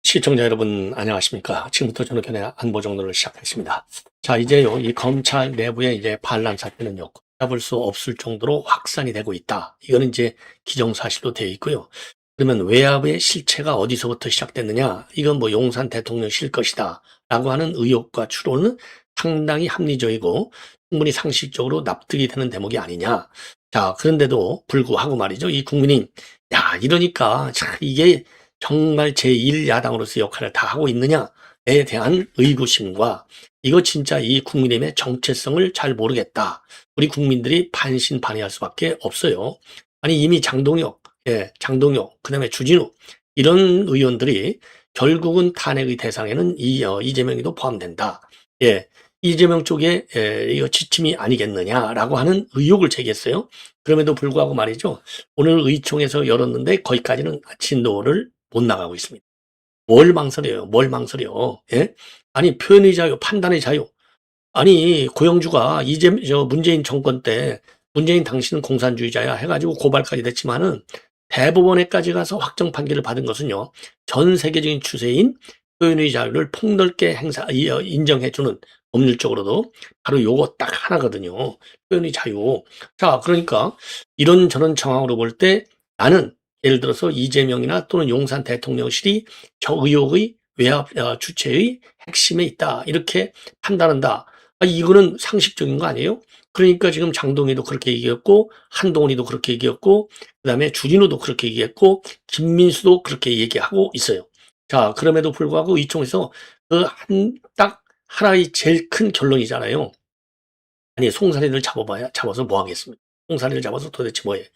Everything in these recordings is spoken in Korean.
시청자 여러분 안녕하십니까. 지금부터 전학견의 안보정론을 시작하겠습니다. 자, 이제요, 이 검찰 내부의 이제 반란 사태는요, 잡을 수 없을 정도로 확산이 되고 있다. 이거는 이제 기정사실로 되어 있고요. 그러면 외압의 실체가 어디서부터 시작됐느냐? 이건 뭐 용산 대통령실 것이다. 라고 하는 의혹과 추론은 상당히 합리적이고 충분히 상식적으로 납득이 되는 대목이 아니냐. 자, 그런데도 불구하고 말이죠. 이 국민이, 야, 이러니까 참 이게 정말 제1야당으로서 역할을 다 하고 있느냐에 대한 의구심과 이거 진짜 이 국민의힘의 정체성을 잘 모르겠다. 우리 국민들이 반신반의할 수밖에 없어요. 아니 이미 장동혁, 그다음에 주진우 이런 의원들이 결국은 탄핵의 대상에는 이재명이도 포함된다. 예, 이재명 쪽에 이거 지침이 아니겠느냐라고 하는 의혹을 제기했어요. 그럼에도 불구하고 말이죠. 오늘 의총에서 열었는데 거기까지는 진도를 못 나가고 있습니다. 뭘 망설여요? 뭘 망설여? 예? 아니 표현의 자유, 판단의 자유. 아니 고영주가 문재인 정권 때 문재인 당신은 공산주의자야 해가지고 고발까지 됐지만은 대법원에까지 가서 확정 판결을 받은 것은요. 전 세계적인 추세인 표현의 자유를 폭넓게 인정해주는 법률적으로도 바로 요거 딱 하나거든요. 표현의 자유. 자, 그러니까 이런저런 정황으로 볼 때 나는 예를 들어서 이재명이나 또는 용산 대통령실이 저 의혹의 외압 주체의 핵심에 있다. 이렇게 판단한다. 이거는 상식적인 거 아니에요? 그러니까 지금 장동희도 그렇게 얘기했고 한동훈이도 그렇게 얘기했고 그다음에 주진우도 그렇게 얘기했고 김민수도 그렇게 얘기하고 있어요. 자, 그럼에도 불구하고 의총에서 딱 하나의 제일 큰 결론이잖아요. 아니 송사리를 잡아서 뭐 하겠습니까? 송사리를 잡아서 도대체 뭐해?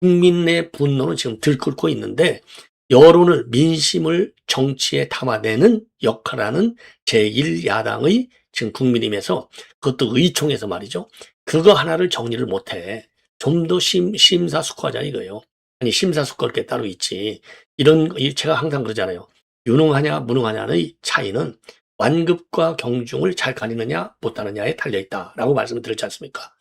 국민 내 분노는 지금 들끓고 있는데 여론을 민심을 정치에 담아내는 역할하는 제1야당의 지금 국민의힘에서 그것도 의총에서 말이죠. 그거 하나를 정리를 못해. 좀 더 심사숙고하자 이거예요. 아니 심사숙고할 게 따로 있지. 제가 항상 그러잖아요. 유능하냐 무능하냐의 차이는 완급과 경중을 잘 가리느냐 못하느냐에 달려있다라고 말씀을 드렸지 않습니까?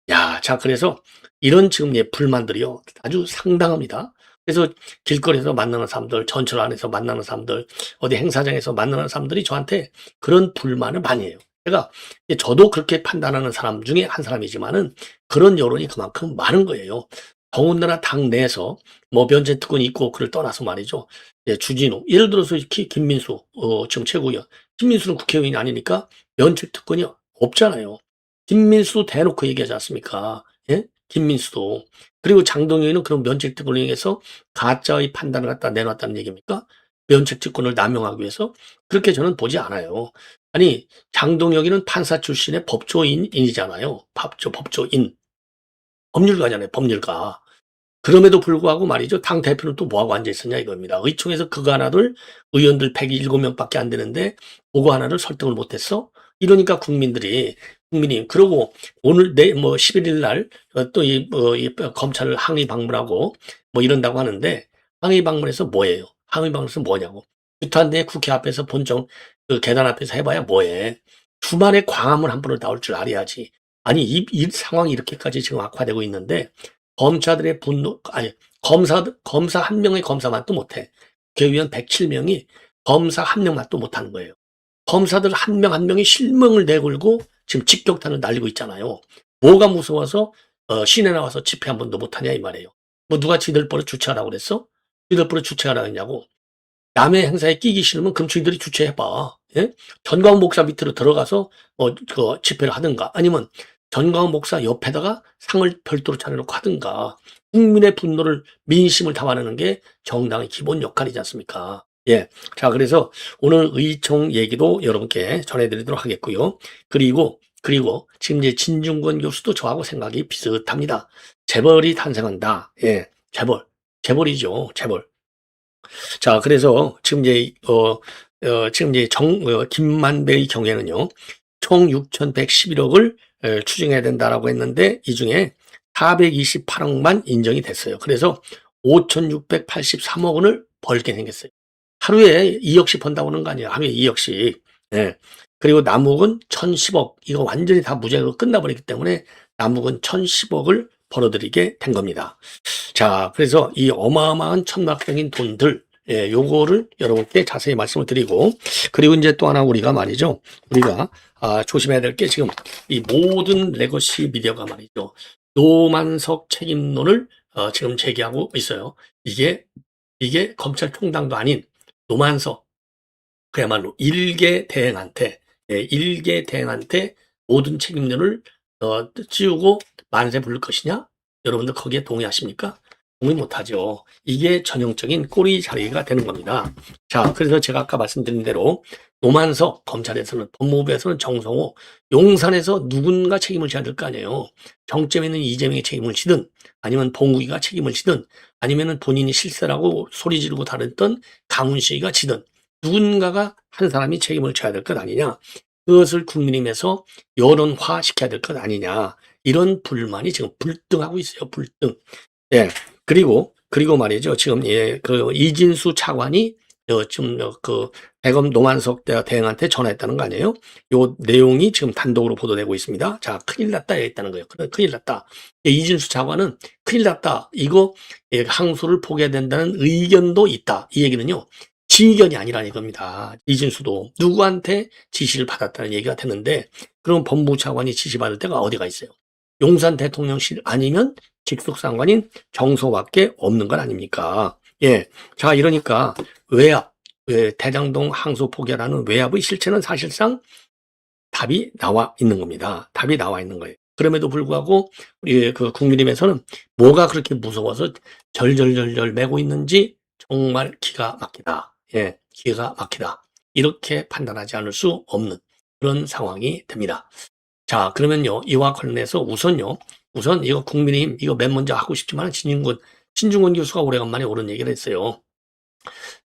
야, 자, 그래서 이런 지금 불만들이요. 아주 상당합니다. 그래서 길거리에서 만나는 사람들, 전철 안에서 만나는 사람들, 어디 행사장에서 만나는 사람들이 저한테 그런 불만을 많이 해요. 제가 저도 그렇게 판단하는 사람 중에 한 사람이지만은 그런 여론이 그만큼 많은 거예요. 더군다나 당 내에서 뭐 면책 특권이 있고 그를 떠나서 말이죠. 주진우, 예를 들어서 김민수, 지금 최고위원. 김민수는 국회의원이 아니니까 면책 특권이 없잖아요. 김민수도 대놓고 얘기하지 않습니까? 예? 김민수도. 그리고 장동혁이는 그런 면책특권을 이용해서 가짜의 판단을 갖다 내놨다는 얘기입니까? 면책특권을 남용하기 위해서? 그렇게 저는 보지 않아요. 아니, 장동혁이는 판사 출신의 법조인이잖아요. 법조인. 법률가잖아요, 법률가. 그럼에도 불구하고 말이죠. 당 대표는 또 뭐하고 앉아있었냐 이겁니다. 의총에서 그거 하나를 의원들 107명밖에 안 되는데 그거 하나를 설득을 못했어? 이러니까 국민이 그러고 오늘 11일 날 또 이 검찰을 항의 방문하고 뭐 이런다고 하는데 항의 방문해서 뭐예요? 항의 방문해서 뭐냐고. 규탄대 국회 앞에서 그 계단 앞에서 해봐야 뭐해. 주말에 광화문 한 번을 나올 줄 알아야지. 아니 이 상황이 이렇게까지 지금 악화되고 있는데 검사들의 분노, 검사 한 명의 검사만도 못해. 국회의원 107명이 검사 한 명만도 못하는 거예요. 검사들 한 명 한 명이 실명을 내걸고 지금 직격탄을 날리고 있잖아요. 뭐가 무서워서 시내 나와서 집회 한 번도 못하냐 이 말이에요. 뭐 누가 지들 버릇 주최하라고 그랬어? 지들 버릇 주최하라고 했냐고. 남의 행사에 끼기 싫으면 그럼 저희들이 주최해봐. 예? 전광훈 목사 밑으로 들어가서 그 집회를 하든가 아니면 전광훈 목사 옆에다가 상을 별도로 차려놓고 하든가 국민의 분노를 민심을 담아내는 게 정당의 기본 역할이지 않습니까? 예. 자, 그래서 오늘 의총 얘기도 여러분께 전해드리도록 하겠고요. 그리고 지금 이제 진중권 교수도 저하고 생각이 비슷합니다. 재벌이 탄생한다. 예. 재벌이죠. 재벌. 자, 그래서 지금 이제 김만배의 경우에는요, 총 6,111억을 추징해야 된다라고 했는데, 이 중에 428억만 인정이 됐어요. 그래서 5,683억 원을 벌게 생겼어요. 하루에 2억씩 번다고 하는 거 아니에요. 하루에 2억씩. 예. 그리고 남욱은 1,010억. 이거 완전히 다 무죄로 끝나버리기 때문에 남욱은 1,010억을 벌어들이게 된 겁니다. 자, 그래서 이 어마어마한 천막적인 돈들, 예, 요거를 여러분께 자세히 말씀을 드리고, 그리고 이제 또 하나 우리가 말이죠. 우리가 조심해야 될 게 지금 이 모든 레거시 미디어가 말이죠. 노만석 책임론을 지금 제기하고 있어요. 이게 검찰총장도 아닌 노만석, 그야말로 일개 대행한테, 예, 일개 대행한테 모든 책임론을 씌우고 만세 부를 것이냐? 여러분들 거기에 동의하십니까? 동의 못하죠. 이게 전형적인 꼬리 자리가 되는 겁니다. 자, 그래서 제가 아까 말씀드린 대로 노만석 검찰에서는, 법무부에서는 정성호, 용산에서 누군가 책임을 져야 될 거 아니에요. 정점에 있는 이재명이 책임을 지든, 아니면 봉우기가 책임을 지든, 아니면 본인이 실세라고 소리 지르고 다녔던 강훈식이가 지든, 누군가가 한 사람이 책임을 져야 될 것 아니냐. 그것을 국민의힘에서 여론화 시켜야 될 것 아니냐. 이런 불만이 지금 불등하고 있어요. 불등. 예. 그리고 말이죠. 지금 그 이진수 차관이 지금 그 대검 노만석 대행한테 전화했다는 거 아니에요? 요 내용이 지금 단독으로 보도되고 있습니다. 자, 큰일 났다 했다는 거예요. 큰일 났다. 이진수 차관은 큰일 났다. 이거 항소를 포기해야 된다는 의견도 있다. 이 얘기는요. 지의견이 아니라는 겁니다. 이진수도 누구한테 지시를 받았다는 얘기가 되는데, 그럼 법무부 차관이 지시받을 때가 어디가 있어요? 용산 대통령실 아니면 직속상관인 정서밖에 없는 건 아닙니까? 예. 자, 이러니까 외압, 대장동 항소 포기하라는 외압의 실체는 사실상 답이 나와 있는 겁니다. 답이 나와 있는 거예요. 그럼에도 불구하고 우리 그 국민의힘에서는 뭐가 그렇게 무서워서 절절절절 매고 있는지 정말 기가 막히다. 예, 기가 막히다. 이렇게 판단하지 않을 수 없는 그런 상황이 됩니다. 자, 그러면요, 이와 관련해서 우선 이거 국민의힘 이거 맨 먼저 하고 싶지만 신중권 교수가 오래간만에 옳은 얘기를 했어요.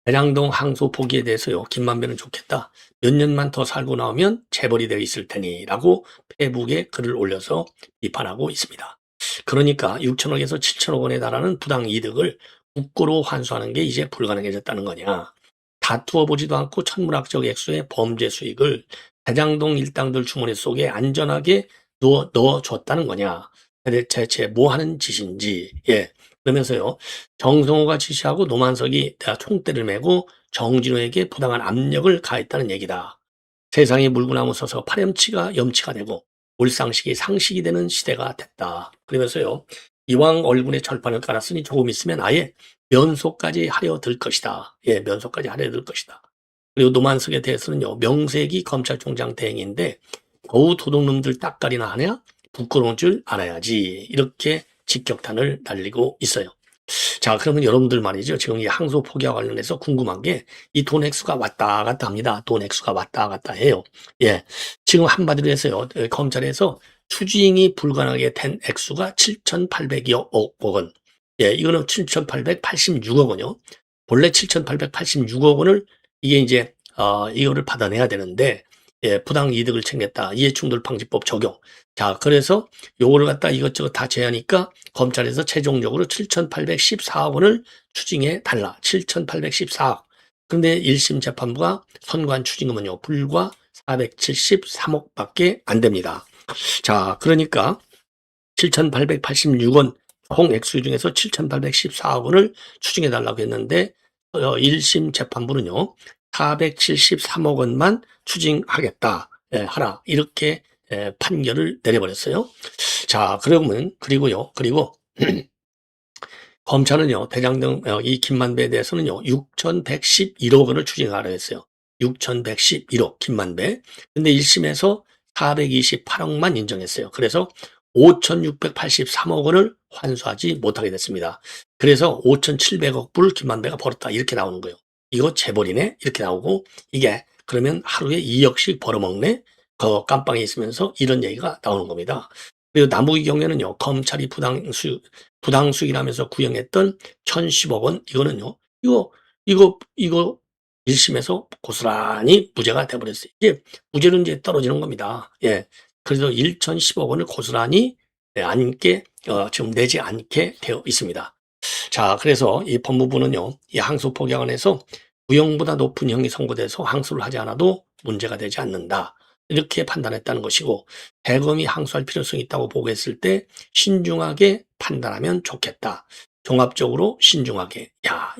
대장동 항소 포기에 대해서요, 김만배는 좋겠다. 몇 년만 더 살고 나오면 재벌이 되어 있을 테니 라고 페이북에 글을 올려서 비판하고 있습니다. 그러니까 6천억에서 7천억 원에 달하는 부당 이득을 국고로 환수하는 게 이제 불가능해졌다는 거냐. 다투어 보지도 않고 천문학적 액수의 범죄 수익을 대장동 일당들 주머니 속에 안전하게 넣어줬다는 거냐. 대체 뭐 하는 짓인지. 예. 그러면서요, 정성호가 지시하고 노만석이 총대를 메고 정진호에게 부당한 압력을 가했다는 얘기다. 세상에 물구나무 서서 파렴치가 염치가 되고 몰상식이 상식이 되는 시대가 됐다. 그러면서요, 이왕 얼굴에 절판을 깔았으니 조금 있으면 아예 면소까지 하려 들 것이다. 예, 면소까지 하려 들 것이다. 그리고 노만석에 대해서는요, 명색이 검찰총장 대행인데 겨우 도둑놈들 딱가리나 하냐? 부끄러운 줄 알아야지. 이렇게 직격탄을 날리고 있어요. 자, 그러면 여러분들 말이죠. 지금 이 항소 포기와 관련해서 궁금한 게 이 돈 액수가 왔다 갔다 합니다. 돈 액수가 왔다 갔다 해요. 예. 지금 한마디로 해서요. 검찰에서 추징이 불가능하게 된 액수가 7,800여 억 원. 예, 이거는 7,886억 원이요. 본래 7,886억 원을 이게 이제 이거를 받아내야 되는데, 예, 부당 이득을 챙겼다. 이해충돌방지법 적용. 자, 그래서 요거를 갖다 이것저것 다 제하니까 검찰에서 최종적으로 7,814억 원을 추징해 달라. 7,814억. 그런데 1심 재판부가 선고한 추징금은요, 불과 473억 밖에 안 됩니다. 자, 그러니까 7,886원 총 액수 중에서 7,814억 원을 추징해 달라고 했는데 1심 재판부는요, 473억 원만 추징하겠다. 예, 하라. 이렇게 판결을 내려버렸어요. 자, 그리고 검찰은요, 대장동 이 김만배에 대해서는요, 6,111억 원을 추징하라 했어요. 6,111억 김만배. 근데 1심에서 428억만 인정했어요. 그래서 5,683억 원을 환수하지 못하게 됐습니다. 그래서 5,700억 불을 김만배가 벌었다. 이렇게 나오는 거예요. 이거 재벌이네? 이렇게 나오고, 이게 그러면 하루에 2억씩 벌어먹네? 그 깜빵에 있으면서 이런 얘기가 나오는 겁니다. 그리고 남욱의 경우에는요, 검찰이 부당수익이라면서 구형했던 1,010억 원, 이거는요, 이거 1심에서 고스란히 무죄가 돼버렸어요. 이게 무죄로 이제 떨어지는 겁니다. 예. 그래서 1,010억 원을 고스란히 지금 내지 않게 되어 있습니다. 자, 그래서 이 법무부는요, 이 항소 포기안에서 구형보다 높은 형이 선고돼서 항소를 하지 않아도 문제가 되지 않는다. 이렇게 판단했다는 것이고, 대검이 항소할 필요성이 있다고 보고했을 때 신중하게 판단하면 좋겠다. 종합적으로 신중하게. 야,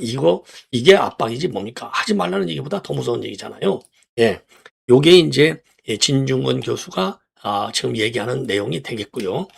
이게 압박이지 뭡니까? 하지 말라는 얘기보다 더 무서운 얘기잖아요. 예. 요게 이제 진중권 교수가 지금 얘기하는 내용이 되겠고요.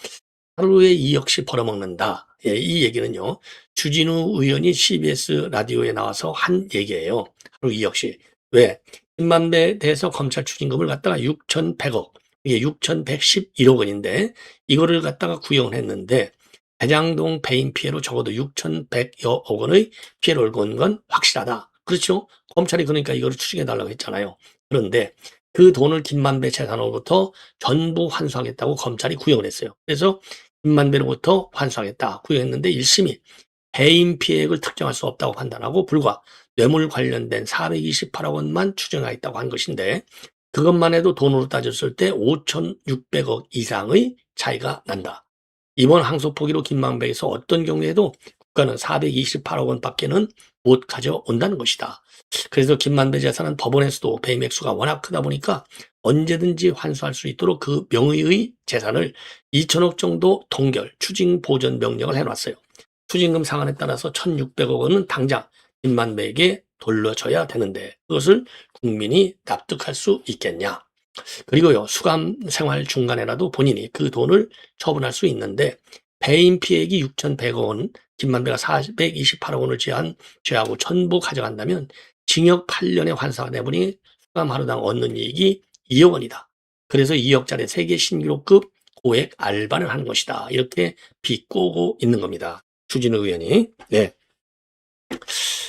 하루에 2억씩 벌어먹는다. 예, 이 얘기는요. 주진우 의원이 CBS 라디오에 나와서 한 얘기예요. 하루 2억씩. 왜? 김만배에 대해서 검찰 추징금을 갖다가 6,100억, 이게 6,111억 원인데 이거를 갖다가 구형을 했는데 대장동 배임 피해로 적어도 6,100여 억 원의 피해를 온 건 확실하다. 그렇죠? 검찰이 그러니까 이거를 추징해달라고 했잖아요. 그런데 그 돈을 김만배 재산으로부터 전부 환수하겠다고 검찰이 구형을 했어요. 그래서 김만배로부터 환수하겠다 구형했는데 1심이 배임 피해액을 특정할 수 없다고 판단하고 불과 뇌물 관련된 428억 원만 추정하겠다고 한 것인데 그것만 해도 돈으로 따졌을 때 5,600억 이상의 차이가 난다. 이번 항소 포기로 김만배에서 어떤 경우에도 국가는 428억 원밖에는 못 가져온다는 것이다. 그래서 김만배 재산은 법원에서도 배임 액수가 워낙 크다 보니까 언제든지 환수할 수 있도록 그 명의의 재산을 2천억 정도 동결, 추징 보전 명령을 해놨어요. 추징금 상한에 따라서 1,600억 원은 당장 김만배에게 돌려줘야 되는데 그것을 국민이 납득할 수 있겠냐. 그리고요, 수감 생활 중간에라도 본인이 그 돈을 처분할 수 있는데 배임 피해액이 6,100억 원, 김만배가 428억 원을 제하고 전부 가져간다면 징역 8년의 환사가 내보니 수감 하루당 얻는 이익이 2억 원이다. 그래서 2억짜리 세계 신기록급 고액 알바를 하는 것이다. 이렇게 비꼬고 있는 겁니다. 주진우 의원이. 네.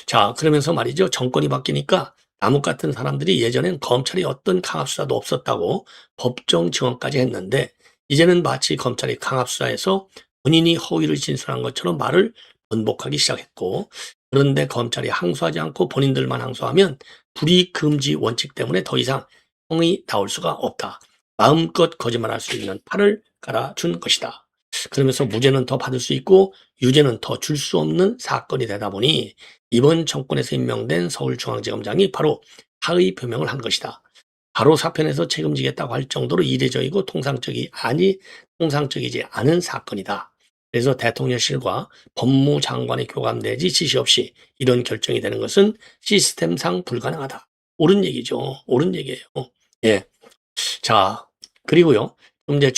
자, 그러면서 말이죠. 정권이 바뀌니까 남욱 같은 사람들이 예전엔 검찰이 어떤 강압수사도 없었다고 법정 증언까지 했는데 이제는 마치 검찰이 강압수사에서 본인이 허위를 진술한 것처럼 말을 번복하기 시작했고 그런데 검찰이 항소하지 않고 본인들만 항소하면 불이익금지 원칙 때문에 더 이상 형이 나올 수가 없다. 마음껏 거짓말할 수 있는 팔을 깔아준 것이다. 그러면서 무죄는 더 받을 수 있고 유죄는 더 줄 수 없는 사건이 되다 보니 이번 정권에서 임명된 서울중앙지검장이 바로 사의 표명을 한 것이다. 바로 사편에서 책임지겠다고 할 정도로 이례적이고 통상적이지 않은 사건이다. 그래서 대통령실과 법무장관의 교감 내지 지시 없이 이런 결정이 되는 것은 시스템상 불가능하다. 옳은 얘기죠. 옳은 얘기예요. 예. 자, 그리고요. 이제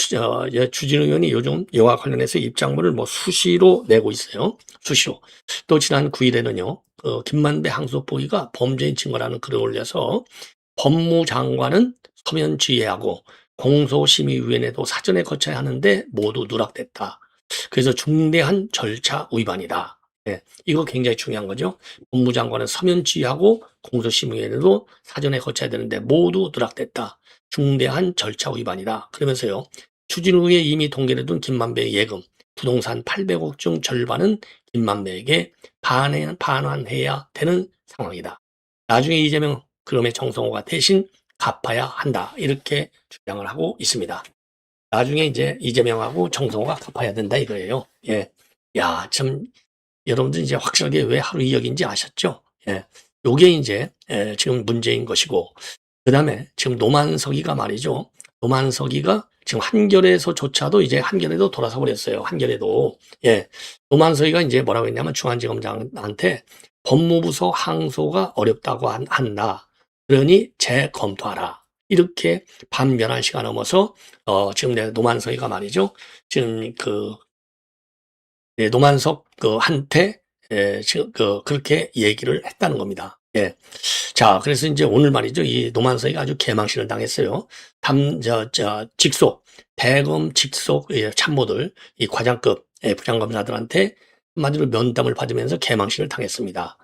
주진우 의원이 요즘 이와 관련해서 입장문을 수시로 내고 있어요. 수시로. 또 지난 9일에는요. 김만배 항소포기가 범죄인 증거라는 글을 올려서 법무장관은 서면 지휘하고 공소심의위원회도 사전에 거쳐야 하는데 모두 누락됐다. 그래서 중대한 절차 위반이다. 예, 이거 굉장히 중요한 거죠. 법무장관은 서면 지휘하고 공소심의위원회도 사전에 거쳐야 되는데 모두 누락됐다. 중대한 절차 위반이다. 그러면서요. 추진우 후에 이미 동결해둔 김만배의 예금, 부동산 800억 중 절반은 김만배에게 반환해야 되는 상황이다. 나중에 이재명 그럼의 정성호가 대신 갚아야 한다. 이렇게 주장을 하고 있습니다. 나중에 이제 이재명하고 정성호가 갚아야 된다 이거예요. 예. 야, 참 여러분들 이제 확실하게 왜 하루 2억인지 아셨죠? 예. 요게 이제 지금 문제인 것이고 그다음에 지금 노만석이가 말이죠. 노만석이가 지금 한겨레에서조차도 이제 한겨레도 돌아서 버렸어요. 한겨레도. 예. 노만석이가 이제 뭐라고 했냐면 중앙지검장한테 법무부서 항소가 어렵다고 한다. 그러니 재검토하라. 이렇게 밤 11시가 넘어서 지금 노만석이가 말이죠. 지금 노만석 한테 지금 그렇게 얘기를 했다는 겁니다. 예. 자, 그래서 이제 오늘 말이죠. 이 노만석이가 아주 개망신을 당했어요. 대검 직속 참모들, 이 과장급 부장검사들한테 한마디로 면담을 받으면서 개망신을 당했습니다.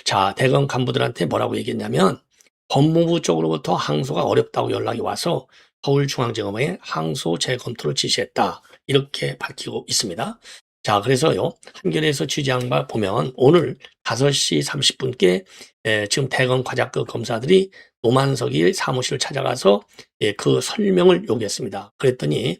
자, 대검 간부들한테 뭐라고 얘기했냐면 법무부 쪽으로부터 항소가 어렵다고 연락이 와서 서울중앙지검에 항소 재검토를 지시했다. 이렇게 밝히고 있습니다. 자, 그래서요. 한겨레에서 취재한 바 보면 오늘 5시 30분께 지금 대검 과장급 검사들이 노만석이 사무실을 찾아가서 그 설명을 요구했습니다. 그랬더니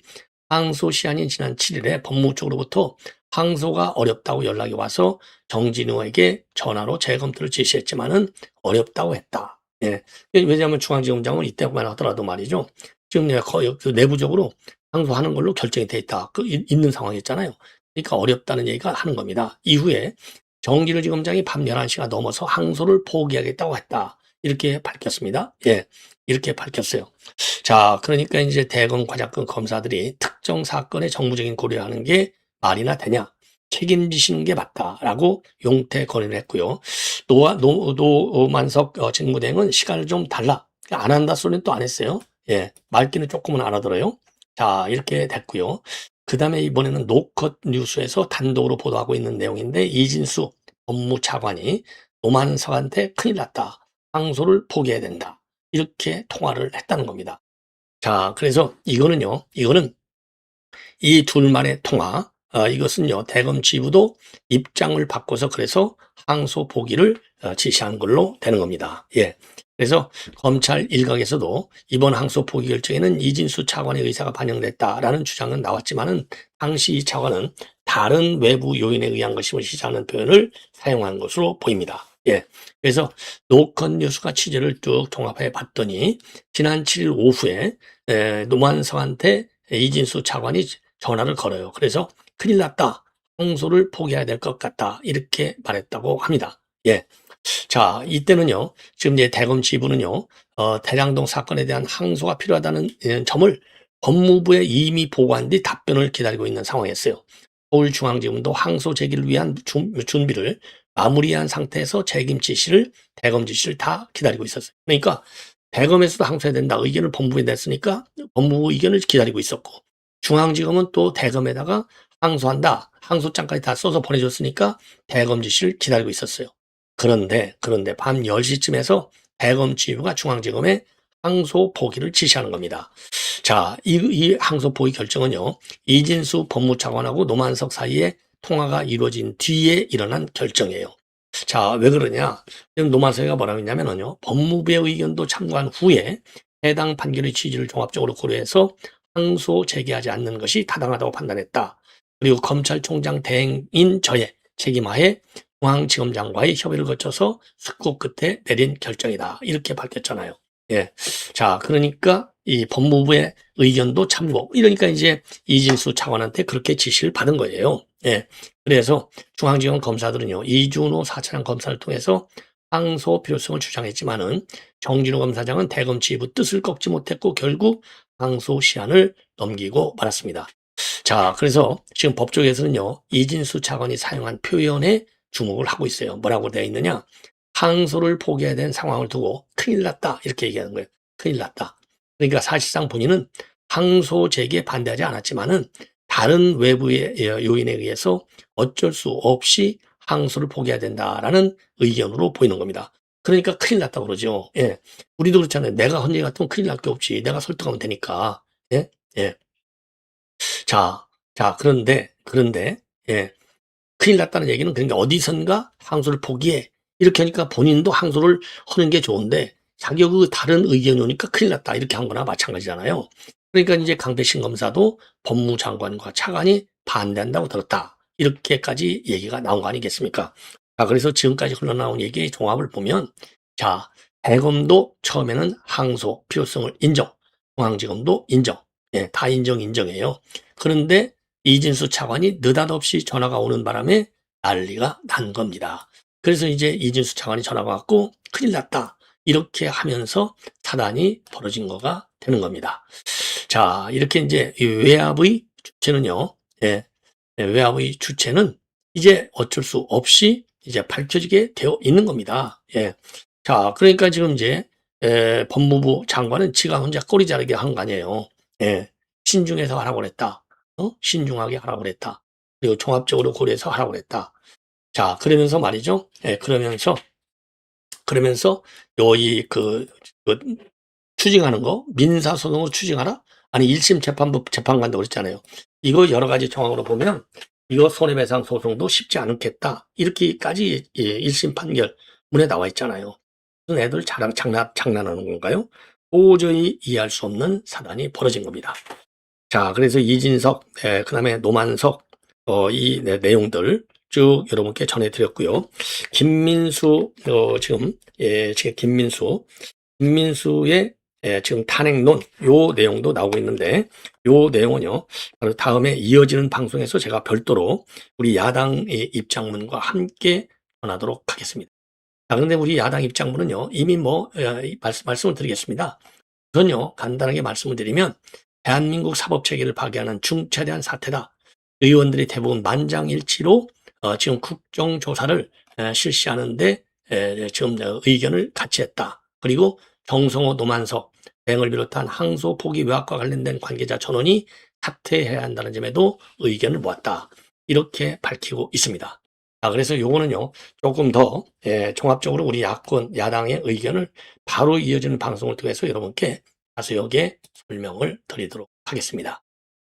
항소 시한이 지난 7일에 법무부 쪽으로부터 항소가 어렵다고 연락이 와서 정진우에게 전화로 재검토를 지시했지만은 어렵다고 했다. 예. 왜냐하면 중앙지검장은 이때만 하더라도 말이죠. 지금 거의 내부적으로 항소하는 걸로 결정이 돼 있다. 있는 상황이었잖아요. 그러니까 어렵다는 얘기가 하는 겁니다. 이후에 정진우 지검장이 밤 11시가 넘어서 항소를 포기하겠다고 했다. 이렇게 밝혔습니다. 예, 이렇게 밝혔어요. 자, 그러니까 이제 대검 과장급 검사들이 특정 사건의 정무적인 고려하는 게 말이나 되냐? 책임지시는 게 맞다라고 용태 건의를 했고요. 노만석 직무대행은 시간을 좀 달라. 안 한다 소리는 또 안 했어요. 예, 말귀는 조금은 알아들어요. 자, 이렇게 됐고요. 그 다음에 이번에는 노컷 뉴스에서 단독으로 보도하고 있는 내용인데 이진수 법무차관이 노만석한테 큰일 났다. 항소를 포기해야 된다. 이렇게 통화를 했다는 겁니다. 자, 그래서 이거는 이 둘만의 통화, 이것은요, 대검 지부도 입장을 바꿔서 그래서 항소 포기를 지시한 걸로 되는 겁니다. 예. 그래서 검찰 일각에서도 이번 항소 포기 결정에는 이진수 차관의 의사가 반영됐다라는 주장은 나왔지만은 당시 이 차관은 다른 외부 요인에 의한 것임을 시사하는 표현을 사용한 것으로 보입니다. 예. 그래서 노컷 뉴스가 취재를 쭉 종합해 봤더니 지난 7일 오후에 노만석한테 이진수 차관이 전화를 걸어요. 그래서 큰일 났다. 항소를 포기해야 될 것 같다. 이렇게 말했다고 합니다. 예. 자, 이때는요, 지금 이제 대검 지부는요, 대장동 사건에 대한 항소가 필요하다는 점을 법무부에 이미 보고한 뒤 답변을 기다리고 있는 상황이었어요. 서울중앙지검도 항소 제기를 위한 준비를 마무리한 상태에서 책임 지시를, 대검 지시를 다 기다리고 있었어요. 그러니까 대검에서도 항소해야 된다. 의견을 법무부에 냈으니까 법무부 의견을 기다리고 있었고, 중앙지검은 또 대검에다가 항소한다. 항소장까지 다 써서 보내줬으니까 대검 지시를 기다리고 있었어요. 그런데 밤 10시쯤에서 대검 지부가 중앙지검에 항소 포기를 지시하는 겁니다. 자, 이 항소 포기 결정은요, 이진수 법무차관하고 노만석 사이에 통화가 이루어진 뒤에 일어난 결정이에요. 자, 왜 그러냐? 지금 노만석이가 뭐라고 했냐면요, 법무부의 의견도 참고한 후에 해당 판결의 취지를 종합적으로 고려해서 항소 제기하지 않는 것이 타당하다고 판단했다. 그리고 검찰총장 대행인 저의 책임하에 중앙지검장과의 협의를 거쳐서 숙고 끝에 내린 결정이다. 이렇게 밝혔잖아요. 예. 자, 그러니까 이 법무부의 의견도 참고, 이러니까 이제 이진수 차관한테 그렇게 지시를 받은 거예요. 예. 그래서 중앙지검 검사들은요, 이준호 4차장 검사를 통해서 항소 필요성을 주장했지만은 정진호 검사장은 대검 지부 뜻을 꺾지 못했고 결국 항소 시한을 넘기고 말았습니다. 자, 그래서 지금 법조계에서는요, 이진수 차관이 사용한 표현에 주목을 하고 있어요. 뭐라고 되어 있느냐? 항소를 포기해야 되는 상황을 두고 큰일 났다. 이렇게 얘기하는 거예요. 큰일 났다. 그러니까 사실상 본인은 항소 제기에 반대하지 않았지만은 다른 외부의 요인에 의해서 어쩔 수 없이 항소를 포기해야 된다라는 의견으로 보이는 겁니다. 그러니까 큰일 났다고 그러죠. 예. 우리도 그렇잖아요. 내가 헌재 같으면 큰일 날 게 없지. 내가 설득하면 되니까. 예? 예. 자, 그런데, 예. 큰일 났다는 얘기는 그러니까 어디선가 항소를 포기해. 이렇게 하니까 본인도 항소를 하는 게 좋은데 자기가 그 다른 의견이 오니까 큰일 났다. 이렇게 한 거나 마찬가지잖아요. 그러니까 이제 강배신 검사도 법무장관과 차관이 반대한다고 들었다. 이렇게까지 얘기가 나온 거 아니겠습니까? 자, 그래서 지금까지 흘러나온 얘기의 종합을 보면, 자, 대검도 처음에는 항소 필요성을 인정, 중앙지검도 인정, 예, 다 인정이에요. 그런데 이진수 차관이 느닷없이 전화가 오는 바람에 난리가 난 겁니다. 그래서 이제 이진수 차관이 전화가 왔고 큰일 났다. 이렇게 하면서 사단이 벌어진 거가 되는 겁니다. 자, 이렇게 이제 이 외압의 주체는요, 예, 외압의 주체는 이제 어쩔 수 없이 이제 밝혀지게 되어 있는 겁니다. 예. 자, 그러니까 지금 이제 법무부 장관은 지가 혼자 꼬리 자르게 한 거 아니에요. 예. 신중해서 하라고 그랬다. 신중하게 하라고 그랬다. 그리고 종합적으로 고려해서 하라고 그랬다. 자, 그러면서 말이죠. 예, 그러면서 추징하는 거, 민사소송으로 추징하라? 아니, 1심 재판부 재판 간다고 그랬잖아요. 이거 여러 가지 정황으로 보면 이거 손해배상 소송도 쉽지 않겠다. 이렇게까지 1심 판결문에 나와 있잖아요. 무슨 애들 장난하는 건가요? 도저히 이해할 수 없는 사단이 벌어진 겁니다. 자, 그래서 이진석, 그 다음에 노만석, 이 내용들 쭉 여러분께 전해드렸고요. 김민수, 지금 김민수의 지금 탄핵론 요 내용도 나오고 있는데 요 내용은요 바로 다음에 이어지는 방송에서 제가 별도로 우리 야당의 입장문과 함께 전하도록 하겠습니다. 자, 그런데 우리 야당 입장문은요 이미 말씀을 드리겠습니다. 우선요 간단하게 말씀을 드리면 대한민국 사법체계를 파괴하는 중차대한 사태다. 의원들이 대부분 만장일치로 지금 국정조사를 실시하는데 지금 의견을 같이 했다. 그리고 정성호, 노만석 대행을 비롯한 항소 포기 외압과 관련된 관계자 전원이 사퇴해야 한다는 점에도 의견을 모았다. 이렇게 밝히고 있습니다. 자, 그래서 요거는요 조금 더 종합적으로 우리 야당의 의견을 바로 이어지는 방송을 통해서 여러분께 자세하게 설명을 드리도록 하겠습니다.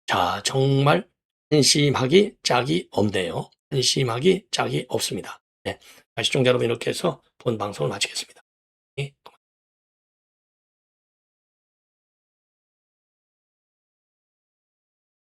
자, 정말 한심하기 짝이 없네요. 한심하기 짝이 없습니다. 시청자 여러분, 이렇게 해서 본 방송을 마치겠습니다.